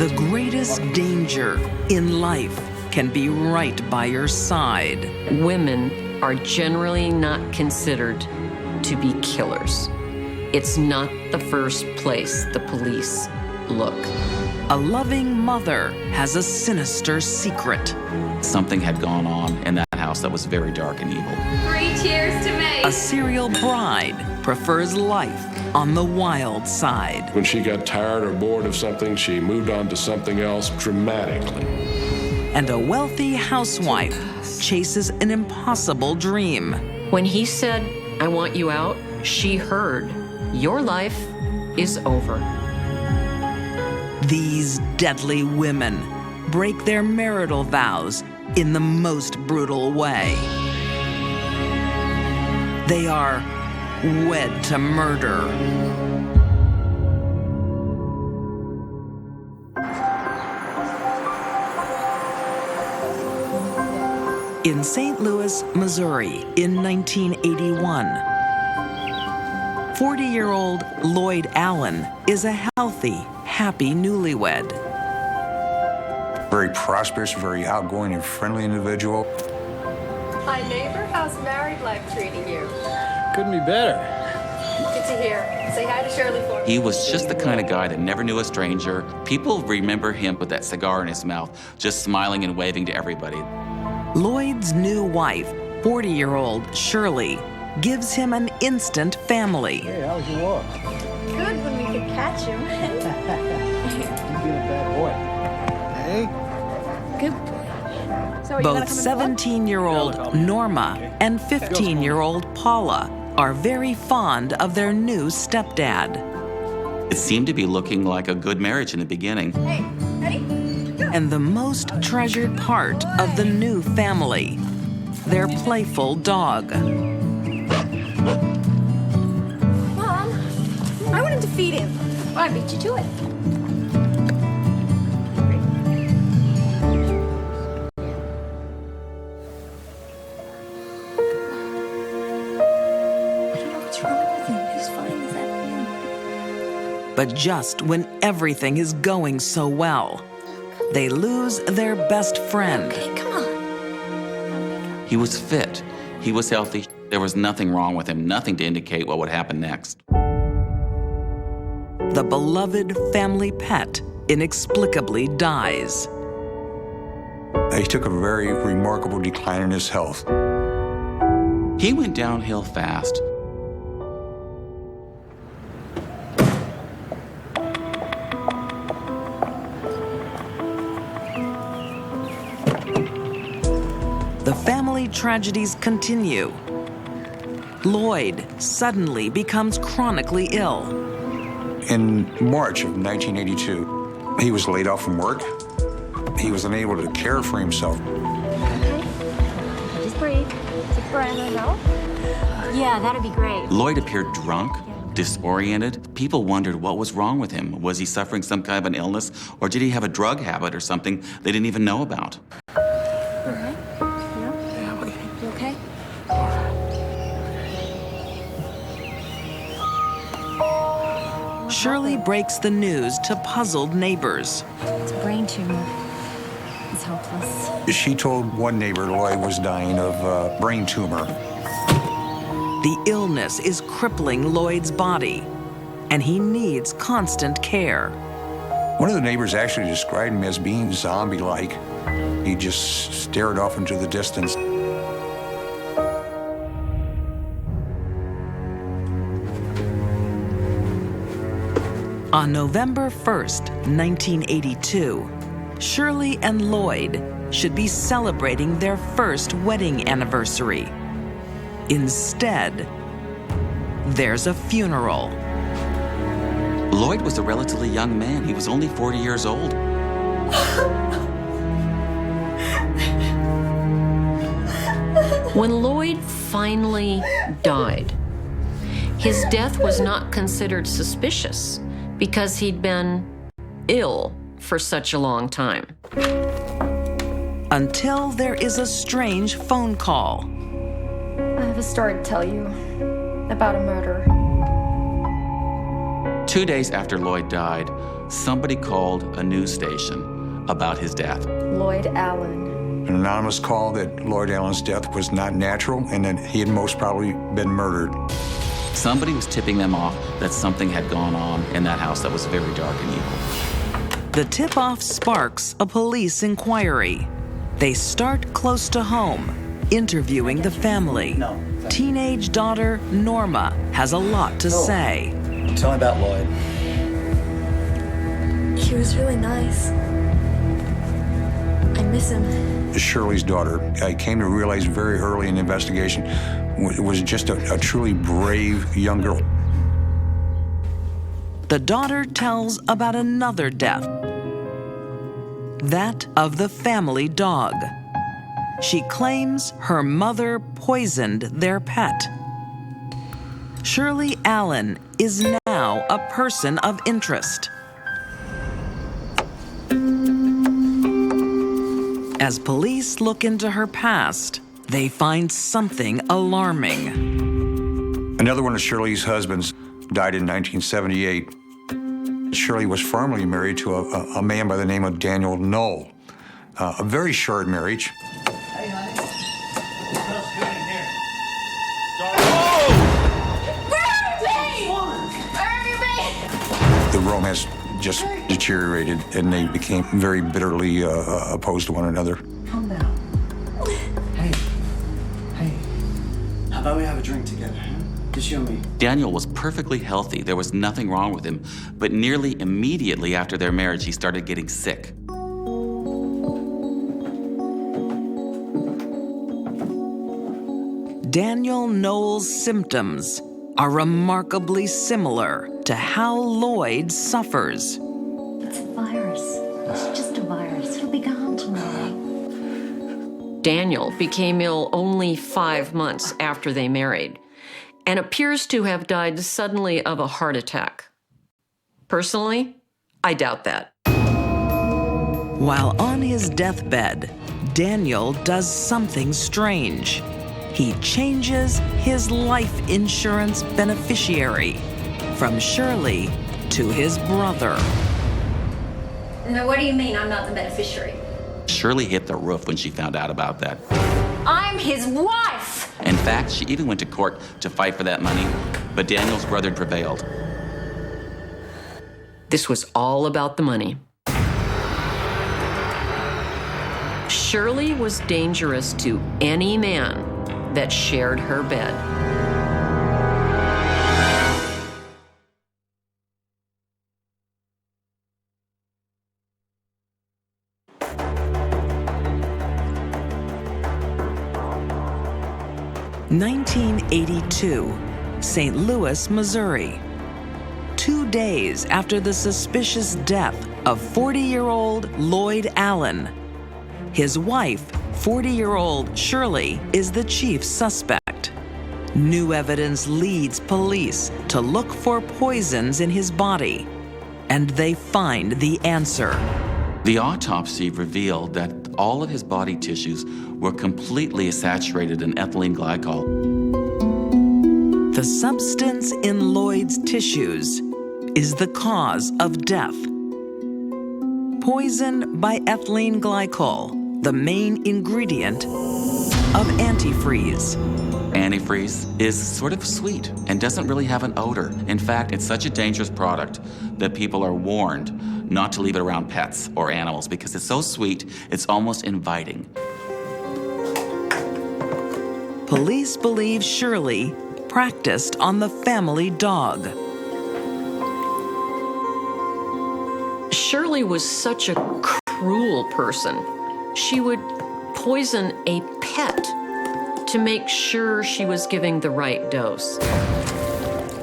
The greatest danger in life can be right by your side. Women are generally not considered to be killers. It's not the first place the police look. A loving mother has a sinister secret. Something had gone on in that house that was very dark and evil. 3 cheers to me. A serial bride prefers life on the wild side. When she got tired or bored of something, she moved on to something else dramatically. And a wealthy housewife chases an impossible dream. When he said, "I want you out," she heard, "Your life is over." These deadly women break their marital vows in the most brutal way. They are wed to murder. In St. Louis, Missouri, in 1981, 40-year-old Lloyd Allen is a healthy, happy newlywed. Very prosperous, very outgoing and friendly individual. Hi, neighbor. How's married life treating you? Couldn't be better. Good to hear. Say hi to Shirley for me. He was just the kind of guy that never knew a stranger. People remember him with that cigar in his mouth, just smiling and waving to everybody. Lloyd's new wife, 40-year-old Shirley, gives him an instant family. Hey, how was your walk? Good when we could catch him. You've been a bad boy. Hey? Good boy. So Both 17-year-old Norma and 15-year-old Paula are very fond of their new stepdad. It seemed to be looking like a good marriage in the beginning. Hey, ready? And the most treasured part of the new family, their playful dog. Mom, I wanted to feed him. Well, I beat you to it. I don't know what's wrong with him. He's fine as that. But just when everything is going so well, they lose their best friend. Okay, come on. He was fit. He was healthy. There was nothing wrong with him, nothing to indicate what would happen next. The beloved family pet inexplicably dies. He took a very remarkable decline in his health. He went downhill fast. The family tragedies continue. Lloyd suddenly becomes chronically ill. In March of 1982, he was laid off from work. He was unable to care for himself. Okay. Just breathe. Take a breath and out. Yeah, that'd be great. Lloyd appeared drunk, disoriented. People wondered what was wrong with him. Was he suffering some kind of an illness, or did he have a drug habit or something they didn't even know about? All right. Yeah? You okay? Shirley breaks the news to puzzled neighbors. It's a brain tumor. It's hopeless. She told one neighbor Lloyd was dying of a brain tumor. The illness is crippling Lloyd's body, and he needs constant care. One of the neighbors actually described him as being zombie-like. He just stared off into the distance. On November 1st, 1982, Shirley and Lloyd should be celebrating their first wedding anniversary. Instead, there's a funeral. Lloyd was a relatively young man. He was only 40 years old. When Lloyd finally died, his death was not considered suspicious because he'd been ill for such a long time. Until there is a strange phone call. I have a story to tell you about a murder. 2 days after Lloyd died, somebody called a news station about his death. Lloyd Allen. An anonymous call that Lloyd Allen's death was not natural and that he had most probably been murdered. Somebody was tipping them off that something had gone on in that house that was very dark and evil. The tip-off sparks a police inquiry. They start close to home, interviewing the family. Teenage daughter Norma has a lot to say. Tell me about Lloyd. He was really nice. I miss him. Shirley's daughter, I came to realize very early in the investigation, was just a truly brave young girl. The daughter tells about another death, that of the family dog. She claims her mother poisoned their pet. Shirley Allen is now a person of interest. As police look into her past, they find something alarming. Another one of Shirley's husbands died in 1978. Shirley was formerly married to a man by the name of Daniel Knoll. A very short marriage. Hey, honey. It smells good in here. The romance just deteriorated, and they became very bitterly opposed to one another. Calm down. Hey. How about we have a drink together, huh? Just you and me. Daniel was perfectly healthy. There was nothing wrong with him. But nearly immediately after their marriage, he started getting sick. Daniel Knoll's symptoms are remarkably similar to how Lloyd suffers. It's a virus. It's just a virus. It'll be gone tomorrow. Daniel became ill only 5 months after they married and appears to have died suddenly of a heart attack. Personally, I doubt that. While on his deathbed, Daniel does something strange. He changes his life insurance beneficiary from Shirley to his brother. No, what do you mean I'm not the beneficiary? Shirley hit the roof when she found out about that. I'm his wife! In fact, she even went to court to fight for that money, but Daniel's brother prevailed. This was all about the money. Shirley was dangerous to any man that shared her bed. (1982), St. Louis, Missouri. 2 days after the suspicious death of 40-year-old Lloyd Allen, his wife, 40-year-old Shirley, is the chief suspect. New evidence leads police to look for poisons in his body, and they find the answer. The autopsy revealed that all of his body tissues were completely saturated in ethylene glycol. The substance in Lloyd's tissues is the cause of death. Poison by ethylene glycol, the main ingredient of antifreeze. Antifreeze is sort of sweet and doesn't really have an odor. In fact, it's such a dangerous product that people are warned not to leave it around pets or animals because it's so sweet, it's almost inviting. Police believe Shirley practiced on the family dog. Shirley was such a cruel person. She would poison a pet to make sure she was giving the right dose.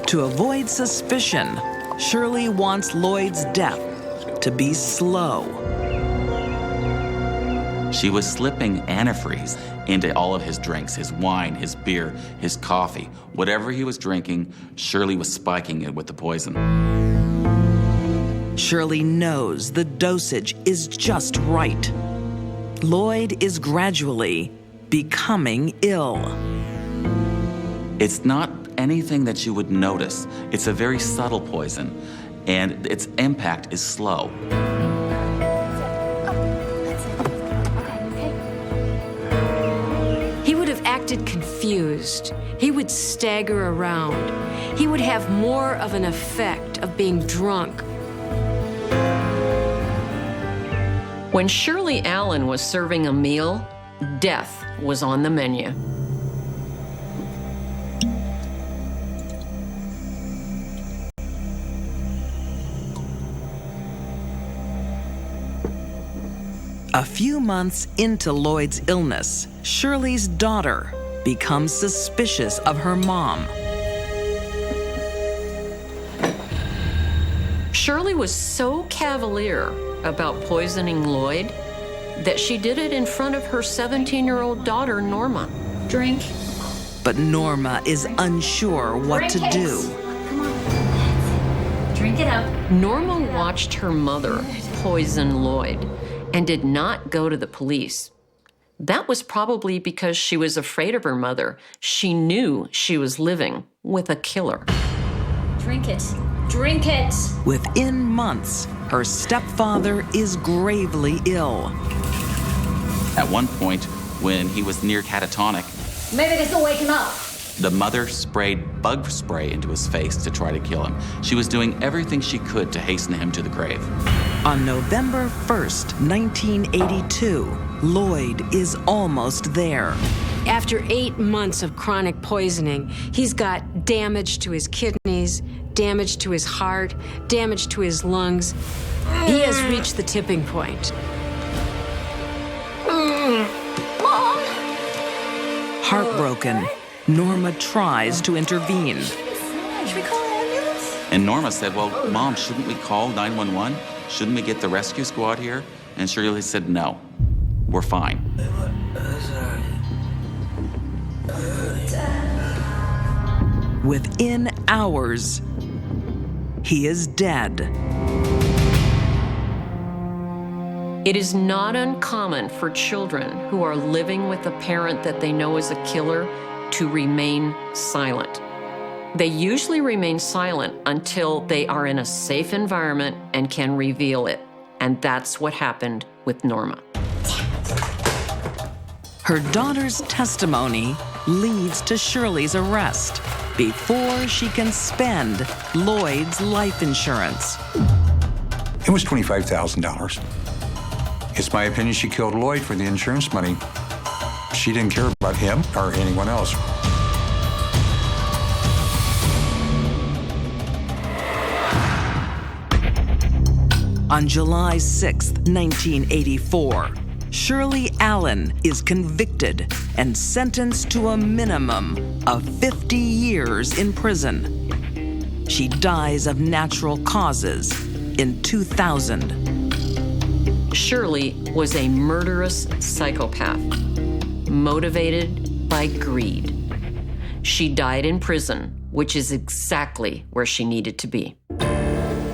To avoid suspicion, Shirley wants Lloyd's death to be slow. She was slipping antifreeze into all of his drinks, his wine, his beer, his coffee. Whatever he was drinking, Shirley was spiking it with the poison. Shirley knows the dosage is just right. Lloyd is gradually becoming ill. It's not anything that you would notice. It's a very subtle poison. and its impact is slow. He would have acted confused. He would stagger around. He would have more of an effect of being drunk. When Shirley Allen was serving a meal, death was on the menu. A few months into Lloyd's illness, Shirley's daughter becomes suspicious of her mom. Shirley was so cavalier about poisoning Lloyd that she did it in front of her 17-year-old daughter, Norma. Drink. But Norma is unsure what to do. Come on. Drink it up. Norma watched her mother poison Lloyd and did not go to the police. That was probably because she was afraid of her mother. She knew she was living with a killer. Drink it. Drink it. Within months, her stepfather is gravely ill. At one point, when he was near catatonic, Maybe this will wake him up. the mother sprayed bug spray into his face to try to kill him. She was doing everything she could to hasten him to the grave. On November 1st, 1982, Lloyd is almost there. After 8 months of chronic poisoning, he's got damage to his kidneys, damage to his heart, damage to his lungs. He has reached the tipping point. Mom! Heartbroken, Norma tries to intervene. Should we call an ambulance? And Norma said, well, Mom, shouldn't we call 911? Shouldn't we get the rescue squad here? And Shirley said, no, we're fine. Within hours, he is dead. It is not uncommon for children who are living with a parent that they know is a killer to remain silent. They usually remain silent until they are in a safe environment and can reveal it. And that's what happened with Norma. Her daughter's testimony leads to Shirley's arrest before she can spend Lloyd's life insurance. It was $25,000. It's my opinion she killed Lloyd for the insurance money. She didn't care about him or anyone else. On July 6, 1984, Shirley Allen is convicted and sentenced to a minimum of 50 years in prison. She dies of natural causes in 2000. Shirley was a murderous psychopath, motivated by greed. She died in prison, which is exactly where she needed to be.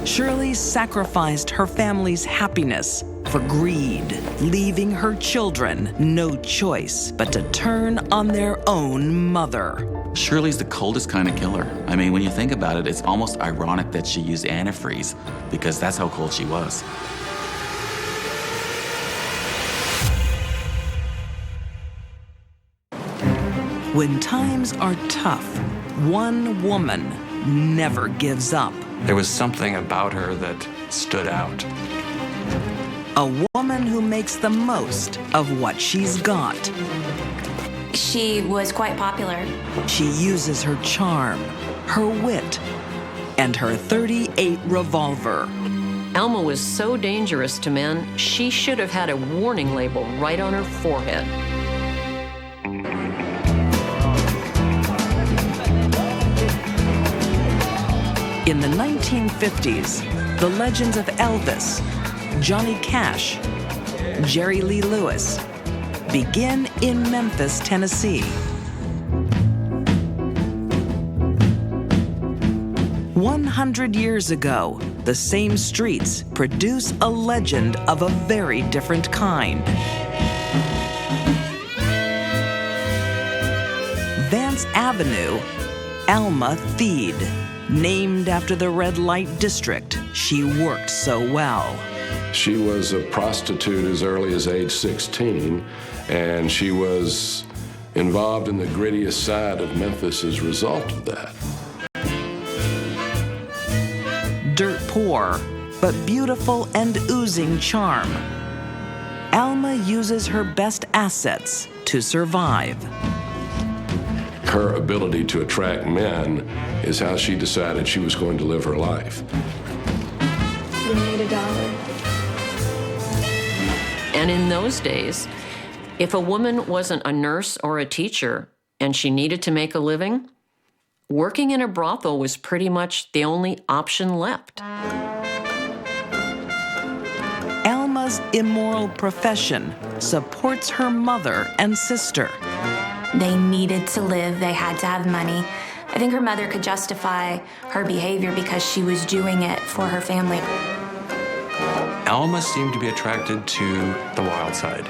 Shirley sacrificed her family's happiness for greed, leaving her children no choice but to turn on their own mother. Shirley's the coldest kind of killer. I mean, when you think about it, it's almost ironic that she used antifreeze because that's how cold she was. When times are tough, one woman never gives up. There was something about her that stood out. A woman who makes the most of what she's got. She was quite popular. She uses her charm, her wit, and her .38 revolver. Alma was so dangerous to men, she should have had a warning label right on her forehead. In the 1950s, the legends of Elvis, Johnny Cash, Jerry Lee Lewis begin in Memphis, Tennessee. 100 years ago, the same streets produce a legend of a very different kind. Vance Avenue, Alma Theed, named after the red light district. she worked so well. She was a prostitute as early as age 16, and she was involved in the grittiest side of Memphis as a result of that. Dirt poor, but beautiful and oozing charm. Alma uses her best assets to survive. Her ability to attract men is how she decided she was going to live her life. We need $1. And in those days, if a woman wasn't a nurse or a teacher and she needed to make a living, working in a brothel was pretty much the only option left. Alma's immoral profession supports her mother and sister. They needed to live, they had to have money. I think her mother could justify her behavior because she was doing it for her family. Alma seemed to be attracted to the wild side.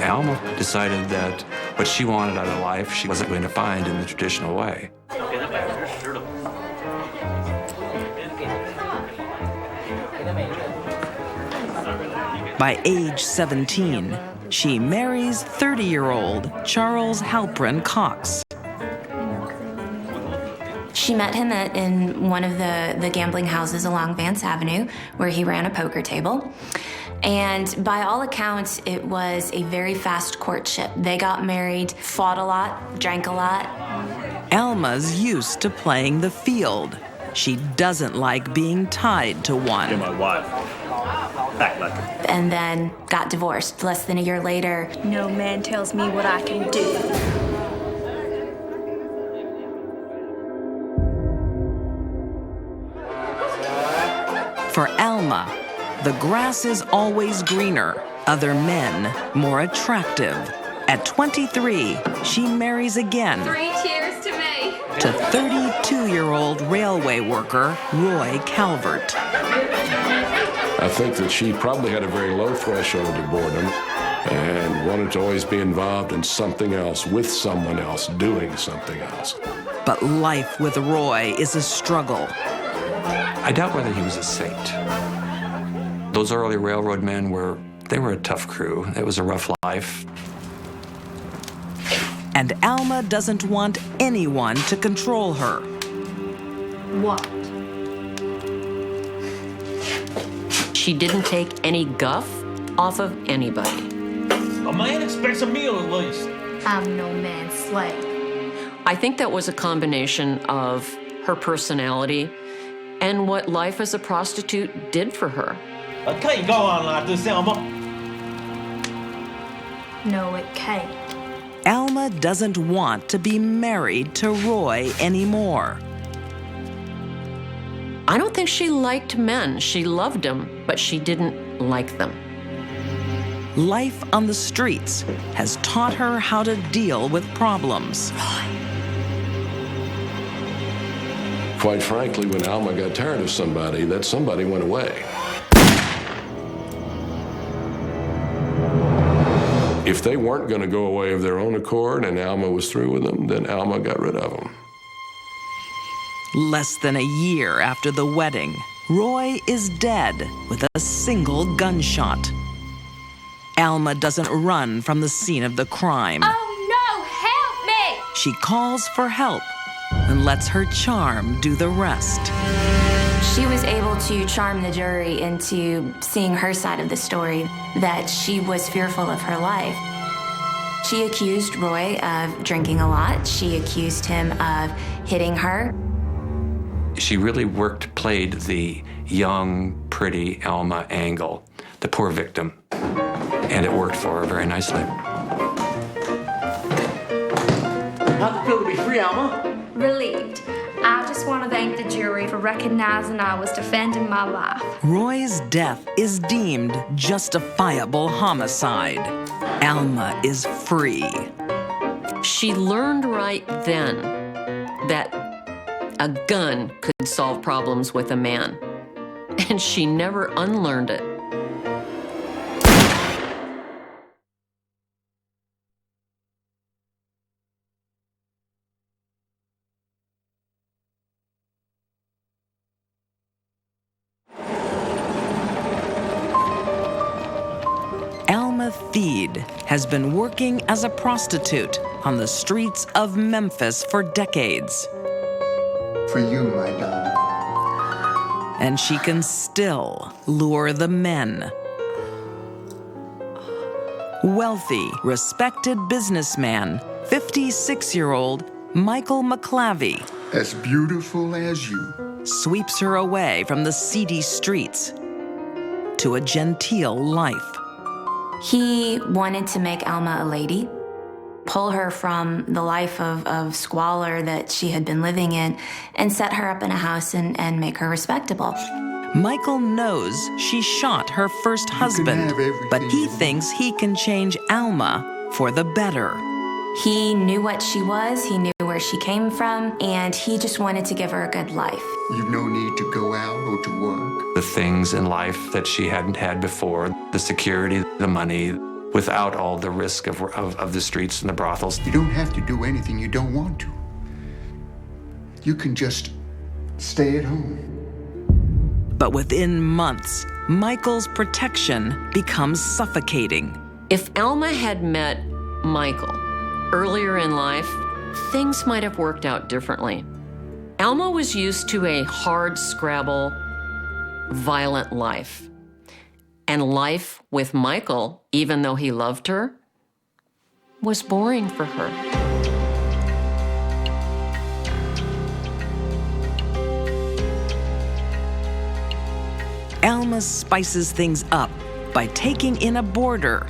Alma decided that what she wanted out of life, she wasn't going to find in the traditional way. By age 17, she marries 30-year-old Charles Halprin Cox. She met him in one of the gambling houses along Vance Avenue, where he ran a poker table. And by all accounts, it was a very fast courtship. They got married, fought a lot, drank a lot. Alma's used to playing the field. She doesn't like being tied to one. You're my wife. Act like it. And then got divorced less than a year later. No man tells me what I can do. For Alma, the grass is always greener, other men more attractive. At 23, she marries again. 3 cheers to me. To 32-year-old railway worker Roy Calvert. I think that she probably had a very low threshold of boredom and wanted to always be involved in something else, with someone else, doing something else. But life with Roy is a struggle. I doubt whether he was a saint. Those early railroad men were a tough crew. It was a rough life. And Alma doesn't want anyone to control her. What? She didn't take any guff off of anybody. A man expects a meal at least. I'm no man's slave. I think that was a combination of her personality and what life as a prostitute did for her. I can't go on like this, Alma. No, it can't. Alma doesn't want to be married to Roy anymore. I don't think she liked men. She loved them, but she didn't like them. Life on the streets has taught her how to deal with problems. Quite frankly, when Alma got tired of somebody, that somebody went away. If they weren't going to go away of their own accord and Alma was through with them, then Alma got rid of them. Less than a year after the wedding, Roy is dead with a single gunshot. Alma doesn't run from the scene of the crime. Oh no, help me! She calls for help and lets her charm do the rest. She was able to charm the jury into seeing her side of the story, that she was fearful of her life. She accused Roy of drinking a lot. She accused him of hitting her. She really played the young, pretty Alma angle, the poor victim. And it worked for her very nicely. How'd it feel to be free, Alma? Relieved. I just want to thank the jury for recognizing I was defending my life. Roy's death is deemed justifiable homicide. Alma is free. She learned right then that a gun could solve problems with a man, and she never unlearned it. Alma Theed has been working as a prostitute on the streets of Memphis for decades. For you, my darling. And she can still lure the men. Wealthy, respected businessman, 56-year-old Michael McClavey, as beautiful as you, sweeps her away from the seedy streets to a genteel life. He wanted to make Alma a lady, pull her from the life of squalor that she had been living in, and set her up in a house and make her respectable. Michael knows she shot her first husband, but he thinks he can change Alma for the better. He knew what she was, he knew where she came from, and he just wanted to give her a good life. You've no need to go out or to work. The things in life that she hadn't had before, the security, the money, without all the risk of the streets and the brothels. You don't have to do anything you don't want to. You can just stay at home. But within months, Michael's protection becomes suffocating. If Alma had met Michael earlier in life, things might have worked out differently. Alma was used to a hard-scrabble, violent life. And life with Michael, even though he loved her, was boring for her. Alma spices things up by taking in a boarder,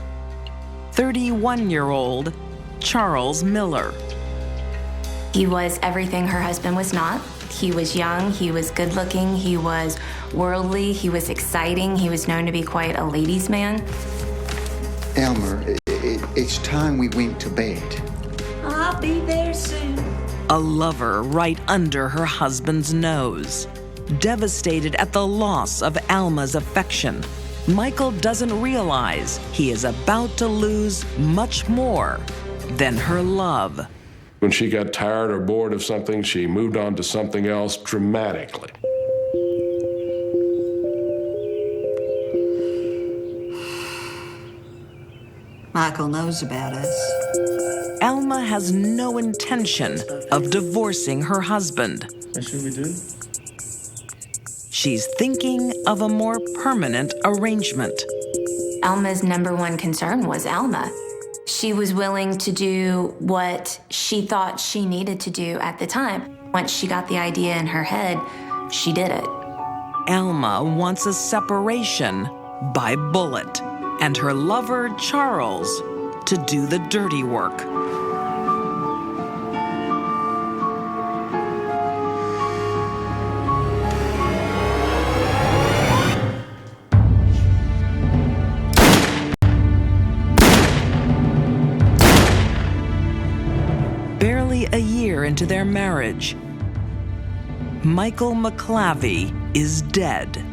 31-year-old Charles Miller. He was everything her husband was not. He was young, he was good-looking, he was worldly, he was exciting, he was known to be quite a ladies' man. Elmer, it's time we went to bed. I'll be there soon. A lover right under her husband's nose. Devastated at the loss of Alma's affection, Michael doesn't realize he is about to lose much more than her love. When she got tired or bored of something, she moved on to something else dramatically. Michael knows about us. Alma has no intention of divorcing her husband. What should we do? She's thinking of a more permanent arrangement. Alma's number one concern was Alma. She was willing to do what she thought she needed to do at the time. Once she got the idea in her head, she did it. Alma wants a separation by bullet, and her lover, Charles, to do the dirty work. Barely a year into their marriage, Michael McClavey is dead.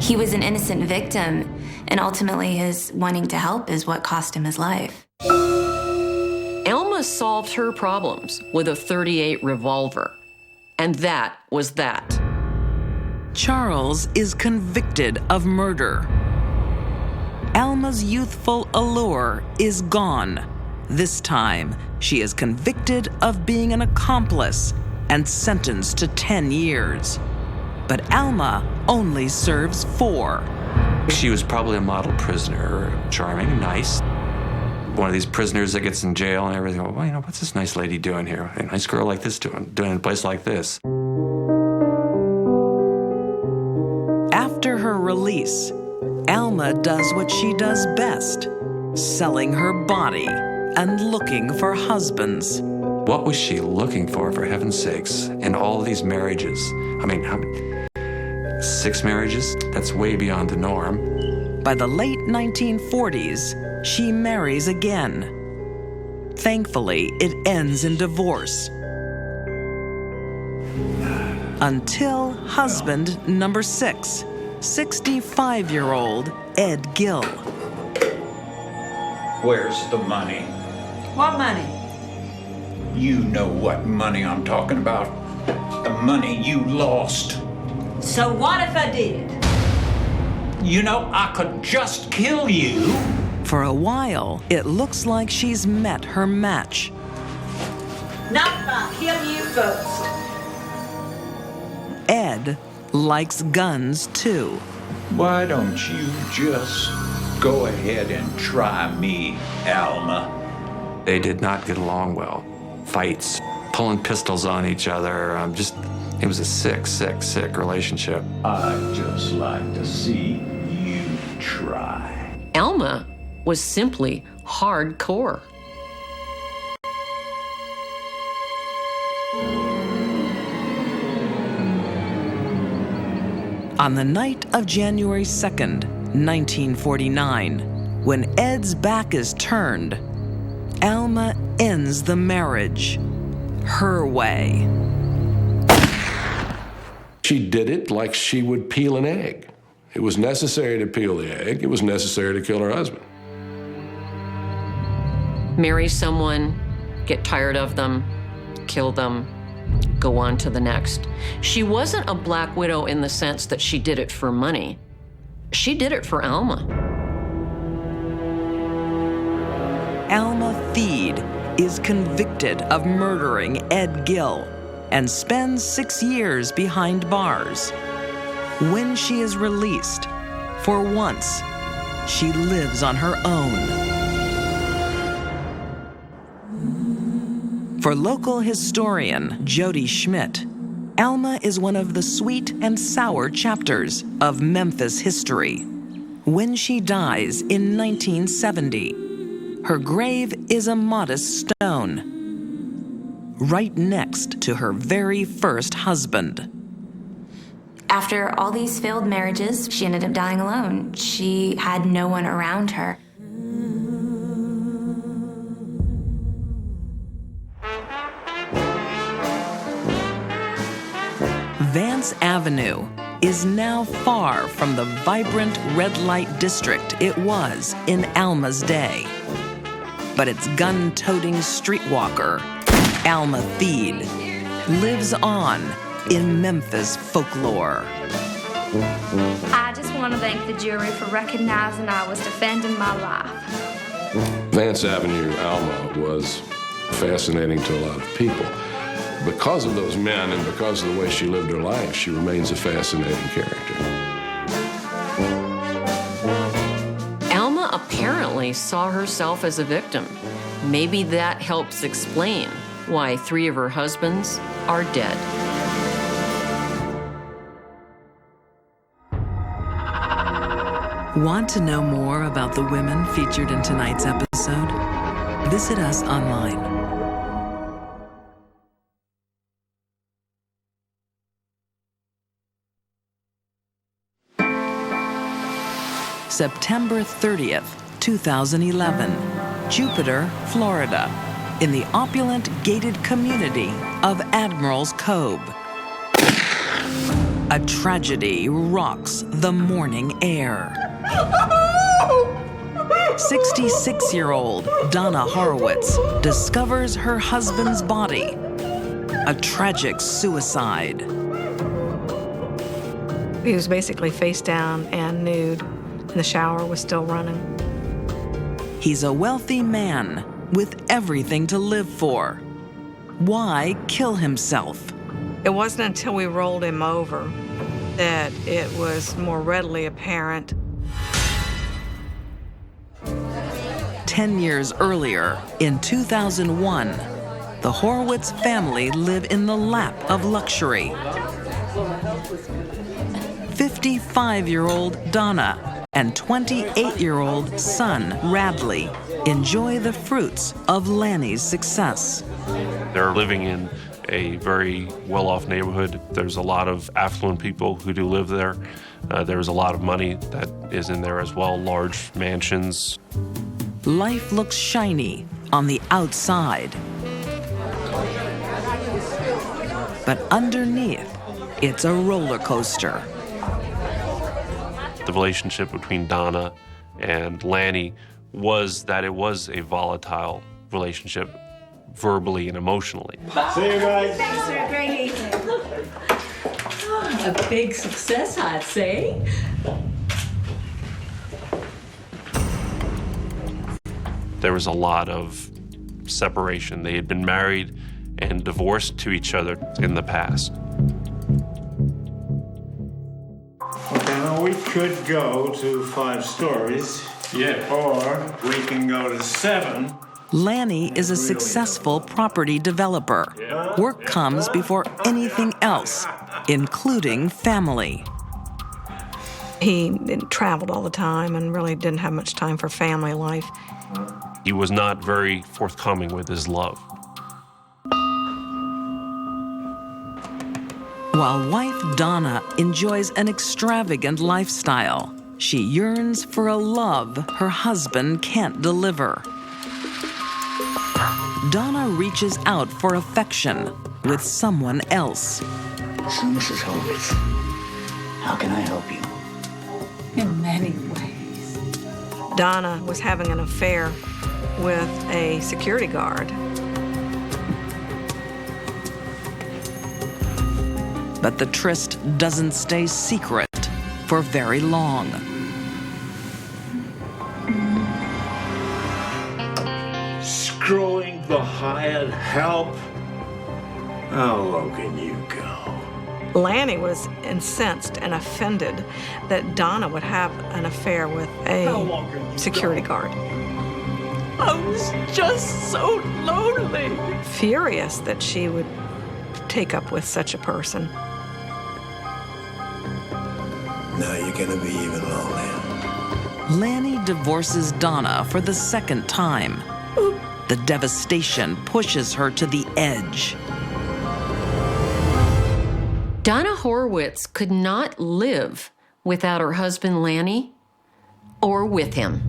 He was an innocent victim, and ultimately his wanting to help is what cost him his life. Alma solved her problems with a .38 revolver, and that was that. Charles is convicted of murder. Alma's youthful allure is gone. This time, she is convicted of being an accomplice and sentenced to 10 years. But Alma only serves 4. She was probably a model prisoner, charming, nice. One of these prisoners that gets in jail and everything. Well, you know, what's this nice lady doing here? A nice girl like this doing in a place like this? After her release, Alma does what she does best, selling her body and looking for husbands. What was she looking for heaven's sakes, in all these marriages? I mean, how many? 6 marriages? That's way beyond the norm. By the late 1940s, she marries again. Thankfully, it ends in divorce. Until husband number 6, 65-year-old Ed Gill. Where's the money? What money? You know what money I'm talking about. The money you lost. So what if I did? You know, I could just kill you. For a while, it looks like she's met her match. Not if I kill you first. Ed likes guns too. Why don't you just go ahead and try me, Alma? They did not get along well. Fights, pulling pistols on each other. It was a sick relationship. I'd just like to see you try. Alma was simply hardcore. On the night of January 2nd, 1949, when Ed's back is turned, Alma ends the marriage her way. She did it like she would peel an egg. It was necessary to peel the egg. It was necessary to kill her husband. Marry someone, get tired of them, kill them, go on to the next. She wasn't a black widow in the sense that she did it for money. She did it for Alma. Alma Feed is convicted of murdering Ed Gill and spends 6 years behind bars. When she is released, for once, she lives on her own. For local historian Jody Schmidt, Alma is one of the sweet and sour chapters of Memphis history. When she dies in 1970, her grave is a modest stone, right next to her very first husband. After all these failed marriages, she ended up dying alone. She had no one around her. Vance Avenue is now far from the vibrant red light district it was in Alma's day. But its gun-toting streetwalker, Alma Feed, lives on in Memphis folklore. I just want to thank the jury for recognizing I was defending my life. Vance Avenue, Alma, was fascinating to a lot of people. Because of those men and because of the way she lived her life, she remains a fascinating character. Alma apparently saw herself as a victim. Maybe that helps explain why 3 of her husbands are dead. Want to know more about the women featured in tonight's episode? Visit us online. September 30th, 2011, Jupiter, Florida, in the opulent gated community of Admiral's Cove. A tragedy rocks the morning air. 66-year-old Donna Horowitz discovers her husband's body. A tragic suicide. He was basically face down and nude. The shower was still running. He's a wealthy man with everything to live for. Why kill himself? It wasn't until we rolled him over that it was more readily apparent. 10 years earlier, in 2001, the Horowitz family live in the lap of luxury. 55-year-old Donna and 28-year-old son, Radley, enjoy the fruits of Lanny's success. They're living in a very well-off neighborhood. There's a lot of affluent people who do live there. There's a lot of money that is in there as well, large mansions. Life looks shiny on the outside. But underneath, it's a roller coaster. The relationship between Donna and Lanny was that it was a volatile relationship, verbally and emotionally. See you guys. Thanks for a great evening. A big success, I'd say. there was a lot of separation. They had been married and divorced to each other in the past. Okay, now we could go to 5 stories. Yeah. Or we can go to 7. Lanny is a successful property developer. Work comes before anything else, including family. He traveled all the time and really didn't have much time for family life. He was not very forthcoming with his love. While wife Donna enjoys an extravagant lifestyle, she yearns for a love her husband can't deliver. Donna reaches out for affection with someone else. So, Mrs. Horwitz, how can I help you? In many ways. Donna was having an affair with a security guard. But the tryst doesn't stay secret for very long. Screwing the hired help? How low can you go? Lanny was incensed and offended that Donna would have an affair with a security guard. I was just so lonely. Furious that she would take up with such a person. Now you're gonna be even lonelier. Lanny divorces Donna for the second time. The devastation pushes her to the edge. Donna Horwitz could not live without her husband Lanny or with him.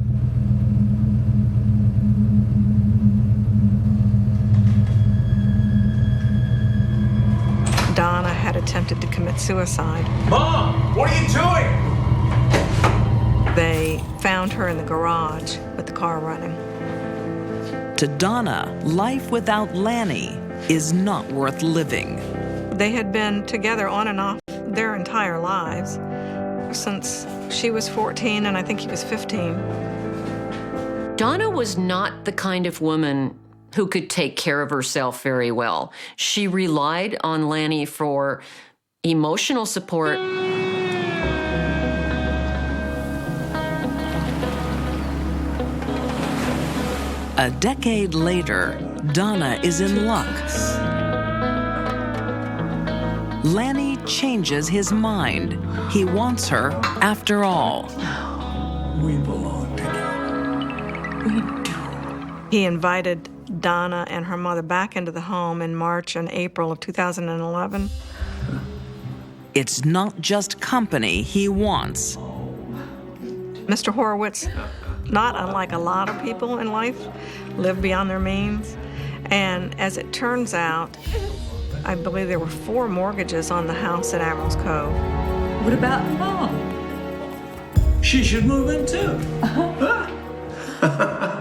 Donna had attempted to commit suicide. Mom, what are you doing? They found her in the garage with the car running. To Donna, life without Lanny is not worth living. They had been together on and off their entire lives since she was 14 and I think he was 15. Donna was not the kind of woman who could take care of herself very well. She relied on Lanny for emotional support. A decade later, Donna is in luck. Lanny changes his mind. He wants her after all. We belong together. We do. He invited Donna and her mother back into the home in March and April of 2011. It's not just company he wants. Mr. Horwitz, not unlike a lot of people in life, live beyond their means. And as it turns out, I believe there were 4 mortgages on the house at Admiral's Cove. What about Mom? She should move in too.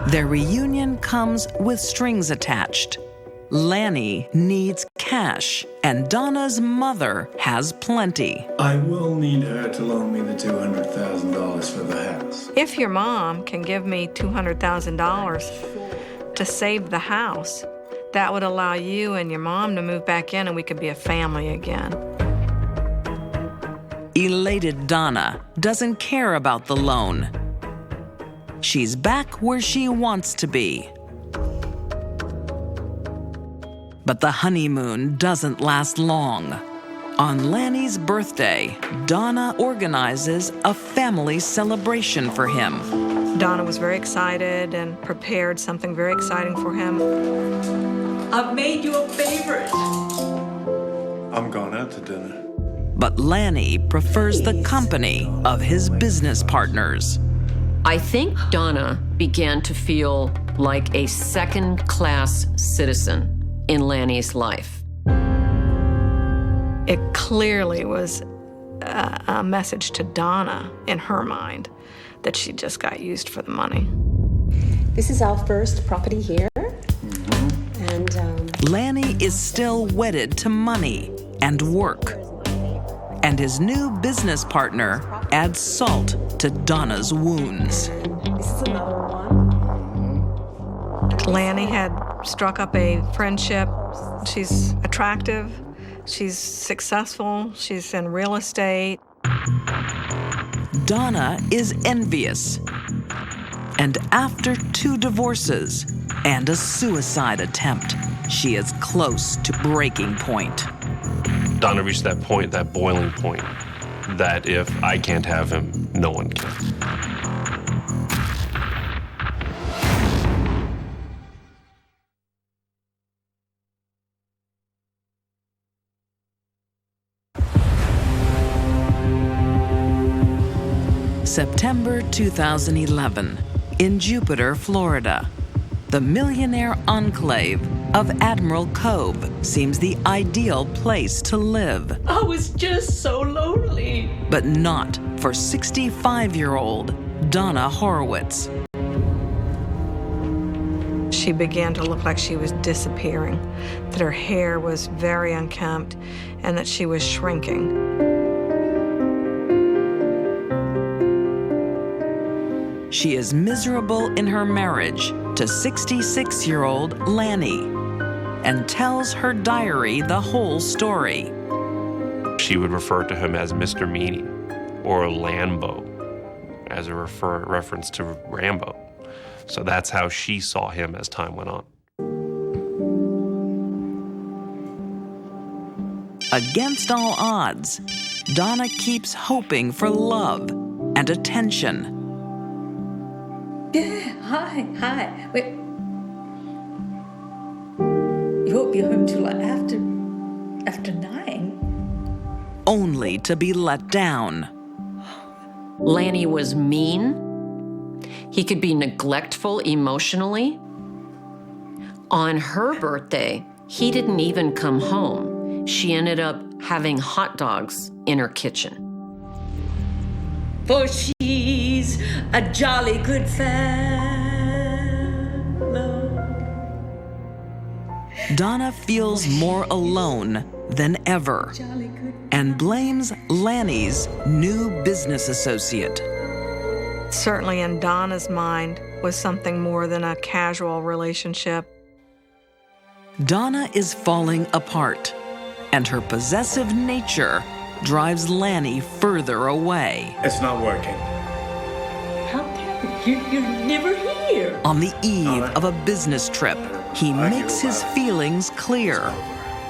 Their reunion comes with strings attached. Lanny needs cash, and Donna's mother has plenty. I will need her to loan me the $200,000 for the house. If your mom can give me $200,000 to save the house, that would allow you and your mom to move back in and we could be a family again. Elated Donna doesn't care about the loan. She's back where she wants to be. But the honeymoon doesn't last long. On Lanny's birthday, Donna organizes a family celebration for him. Donna was very excited and prepared something very exciting for him. I've made you a favorite. I'm going out to dinner. But Lanny prefers the company of his business partners. I think Donna began to feel like a second-class citizen in Lanny's life. It clearly was a message to Donna in her mind that she just got used for the money. This is our first property here. And Lanny is still wedded to money and work. And his new business partner adds salt to Donna's wounds. this is another one. Lanny had struck up a friendship. She's attractive, she's successful, she's in real estate. Donna is envious. And after 2 divorces and a suicide attempt, she is close to breaking point. Donna reached that point, that boiling point, that if I can't have him, no one can. September 2011, in Jupiter, Florida. The millionaire enclave of Admiral Cove seems the ideal place to live. I was just so lonely. But not for 65-year-old Donna Horowitz. She began to look like she was disappearing, that her hair was very unkempt, and that she was shrinking. She is miserable in her marriage to 66-year-old Lanny and tells her diary the whole story. She would refer to him as Mr. Meanie or Lambo as a reference to Rambo. So that's how she saw him as time went on. Against all odds, Donna keeps hoping for love and attention. Yeah, hi. Wait. You won't be home till after 9. Only to be let down. Lanny was mean. He could be neglectful emotionally. On her birthday, he didn't even come home. She ended up having hot dogs in her kitchen. For she's a jolly good fellow. Donna feels more alone than ever and blames Lanny's new business associate. Certainly in Donna's mind was something more than a casual relationship. Donna is falling apart, and her possessive nature drives Lanny further away. It's not working. How can you? You're never here. On the eve of a business trip, he makes his feelings clear.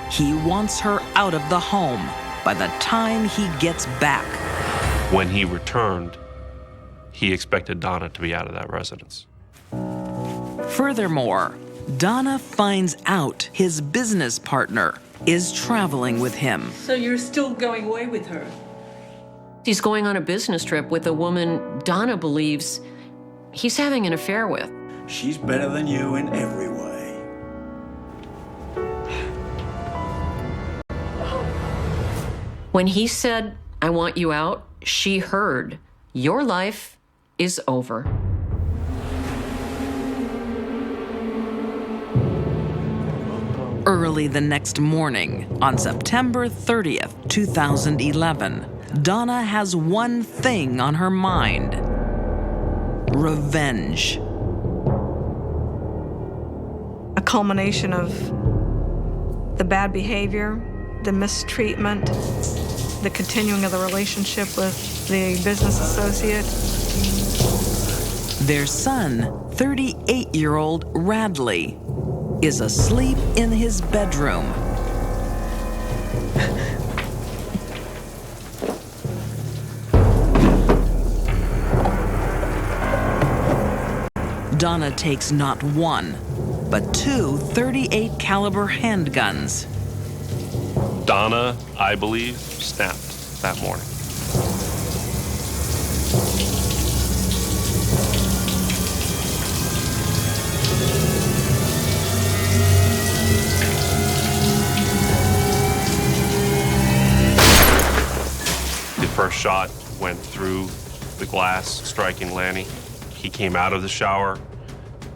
He wants her out of the home by the time he gets back. When he returned, he expected Donna to be out of that residence. Furthermore, Donna finds out his business partner is traveling with him. So you're still going away with her? He's going on a business trip with a woman Donna believes he's having an affair with. She's better than you in every way. When he said, "I want you out," she heard, "Your life is over." Early the next morning, on September 30th, 2011, Donna has one thing on her mind: revenge. A culmination of the bad behavior, the mistreatment, the continuing of the relationship with the business associate. Their son, 38-year-old Radley, is asleep in his bedroom. Donna takes not one, but two .38 caliber handguns. Donna, I believe, snapped that morning. The first shot went through the glass, striking Lanny. He came out of the shower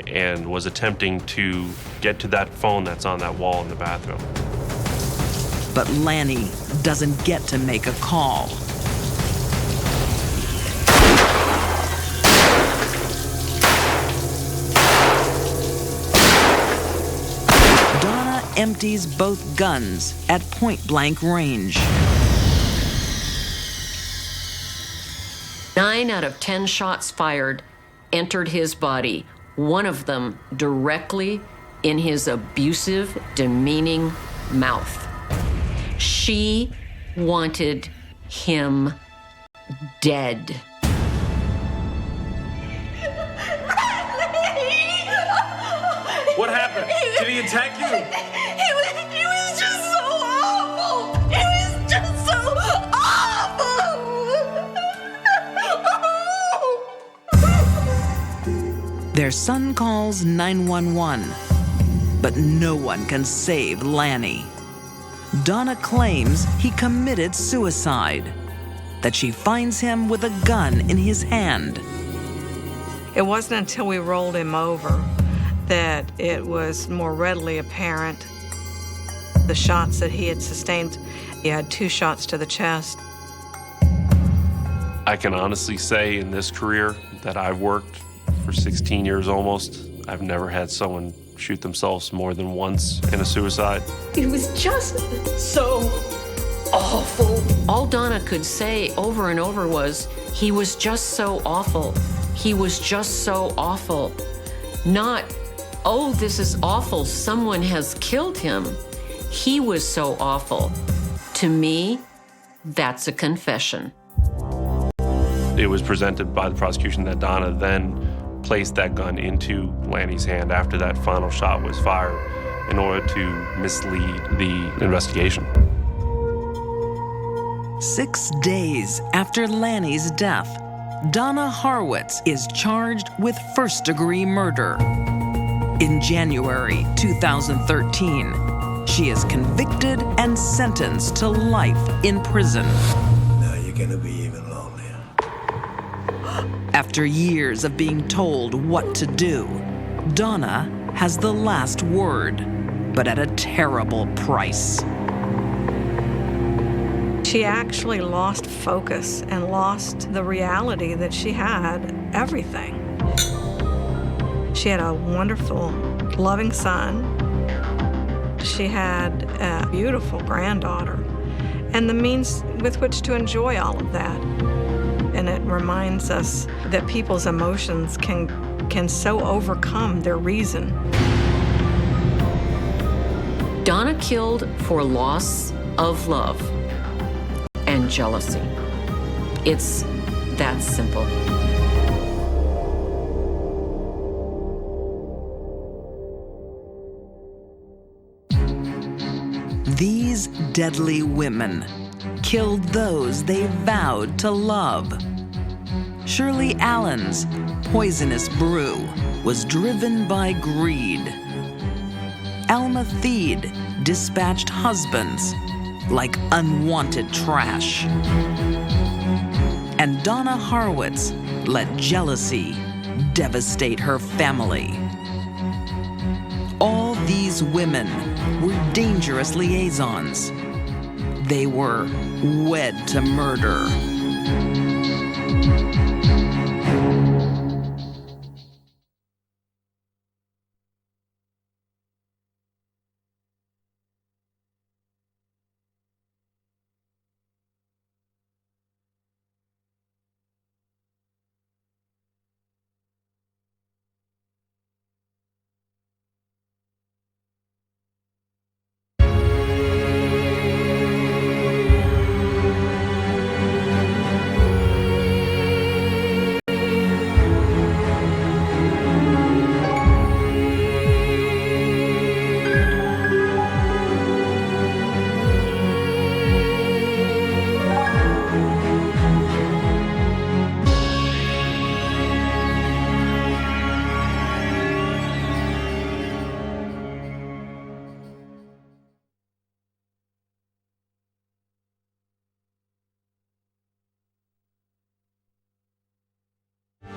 and was attempting to get to that phone that's on that wall in the bathroom. But Lanny doesn't get to make a call. empties both guns at point-blank range. 9 out of 10 shots fired entered his body, one of them directly in his abusive, demeaning mouth. She wanted him dead. What happened? Did he attack you? He was just so awful. He was just so awful. Their son calls 911, but no one can save Lanny. Donna claims he committed suicide, that she finds him with a gun in his hand. It wasn't until we rolled him over that it was more readily apparent the shots that he had sustained. He had 2 shots to the chest. I can honestly say in this career that I've worked for 16 years almost, I've never had someone shoot themselves more than once in a suicide. It was just so awful. All Donna could say over and over was, he was just so awful. He was just so awful. Not, oh, this is awful, someone has killed him. He was so awful. To me, that's a confession. It was presented by the prosecution that Donna then placed that gun into Lanny's hand after that final shot was fired in order to mislead the investigation. 6 days after Lanny's death, Donna Horwitz is charged with first-degree murder. In January 2013, she is convicted and sentenced to life in prison. Now you're gonna be even lonelier. After years of being told what to do, Donna has the last word, but at a terrible price. She actually lost focus and lost the reality that she had everything. She had a wonderful, loving son. She had a beautiful granddaughter and the means with which to enjoy all of that. And it reminds us that people's emotions can so overcome their reason. Donna killed for loss of love and jealousy. It's that simple. These deadly women killed those they vowed to love. Shirley Allen's poisonous brew was driven by greed. Alma Theed dispatched husbands like unwanted trash. And Donna Horwitz let jealousy devastate her family. All these women were dangerous liaisons. They were wed to murder.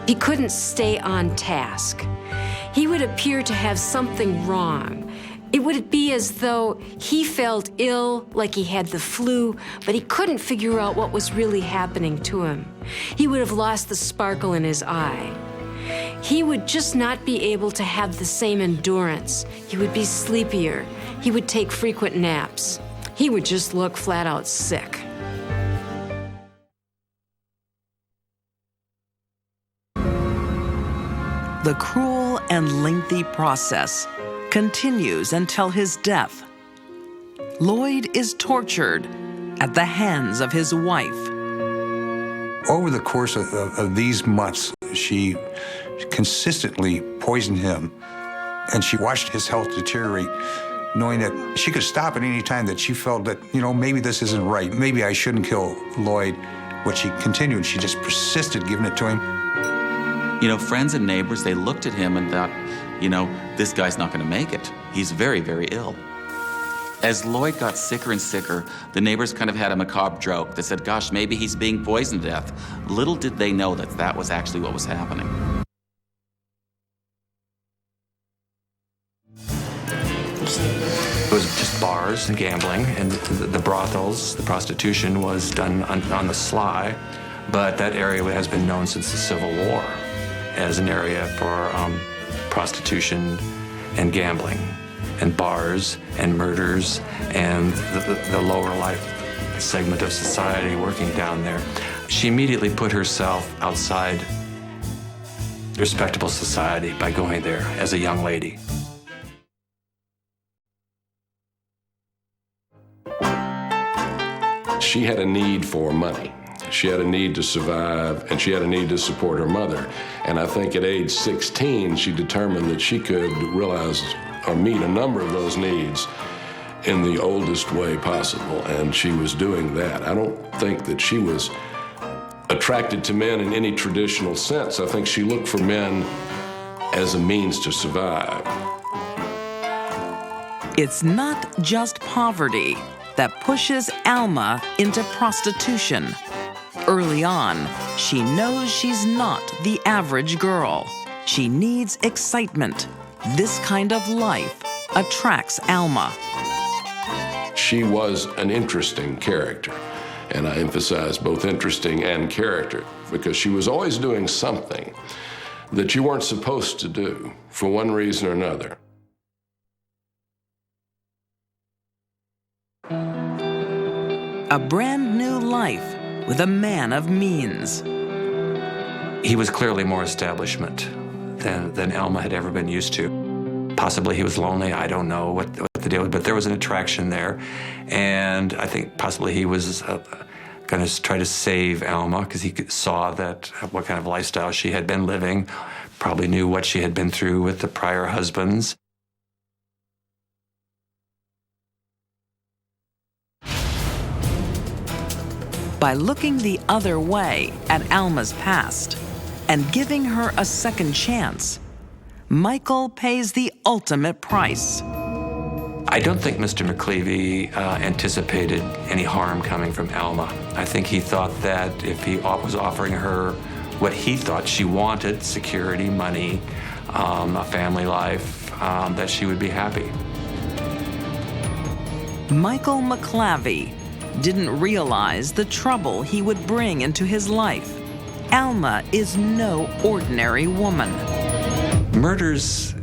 He couldn't stay on task. He would appear to have something wrong. It would be as though he felt ill, like he had the flu, but he couldn't figure out what was really happening to him. He would have lost the sparkle in his eye. he would just not be able to have the same endurance. He would be sleepier. He would take frequent naps. He would just look flat out sick. The cruel and lengthy process continues until his death. Lloyd is tortured at the hands of his wife. Over the course of these months, she consistently poisoned him, and she watched his health deteriorate, knowing that she could stop at any time that she felt that, maybe this isn't right. Maybe I shouldn't kill Lloyd. But she continued. She just persisted giving it to him. Friends and neighbors, they looked at him and thought, this guy's not going to make it. He's very, very ill. As Lloyd got sicker and sicker, the neighbors kind of had a macabre joke that said, gosh, maybe he's being poisoned to death. Little did they know that that was actually what was happening. It was just bars and gambling, and the brothels, the prostitution was done on the sly, but that area has been known since the Civil War as an area for prostitution and gambling and bars and murders and the lower life segment of society working down there. She immediately put herself outside respectable society by going there as a young lady. She had a need for money. She had a need to survive, and she had a need to support her mother. And I think at age 16, she determined that she could realize or meet a number of those needs in the oldest way possible, and she was doing that. I don't think that she was attracted to men in any traditional sense. I think she looked for men as a means to survive. It's not just poverty that pushes Alma into prostitution. Early on, she knows she's not the average girl. She needs excitement. This kind of life attracts Alma. She was an interesting character, and I emphasize both interesting and character, because she was always doing something that you weren't supposed to do for one reason or another. A brand new life with a man of means. He was clearly more establishment than Alma had ever been used to. Possibly he was lonely, I don't know what the deal was, but there was an attraction there. And I think possibly he was going to try to save Alma because he saw that what kind of lifestyle she had been living, probably knew what she had been through with the prior husbands. By looking the other way at Alma's past and giving her a second chance, Michael pays the ultimate price. I don't think Mr. McClevey anticipated any harm coming from Alma. I think he thought that if he was offering her what he thought she wanted, security, money, a family life, that she would be happy. Michael McClavey didn't realize the trouble he would bring into his life. Alma is no ordinary woman. Murders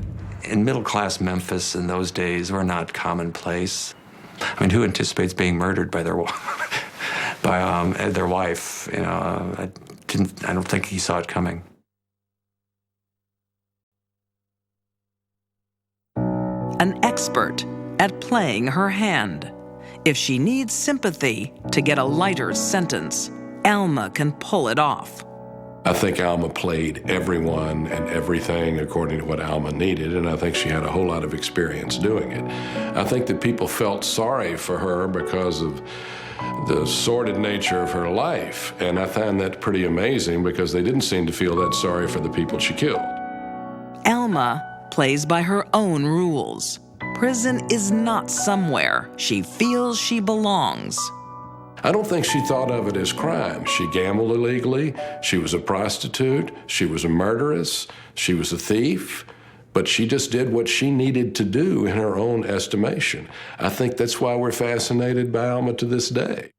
in middle-class Memphis in those days were not commonplace. I mean, who anticipates being murdered by their wife? I don't think he saw it coming. An expert at playing her hand. If she needs sympathy to get a lighter sentence, Alma can pull it off. I think Alma played everyone and everything according to what Alma needed, and I think she had a whole lot of experience doing it. I think that people felt sorry for her because of the sordid nature of her life, and I found that pretty amazing because they didn't seem to feel that sorry for the people she killed. Alma plays by her own rules. Prison is not somewhere she feels she belongs. I don't think she thought of it as crime. She gambled illegally, she was a prostitute, she was a murderess, she was a thief, but she just did what she needed to do in her own estimation. I think that's why we're fascinated by Alma to this day.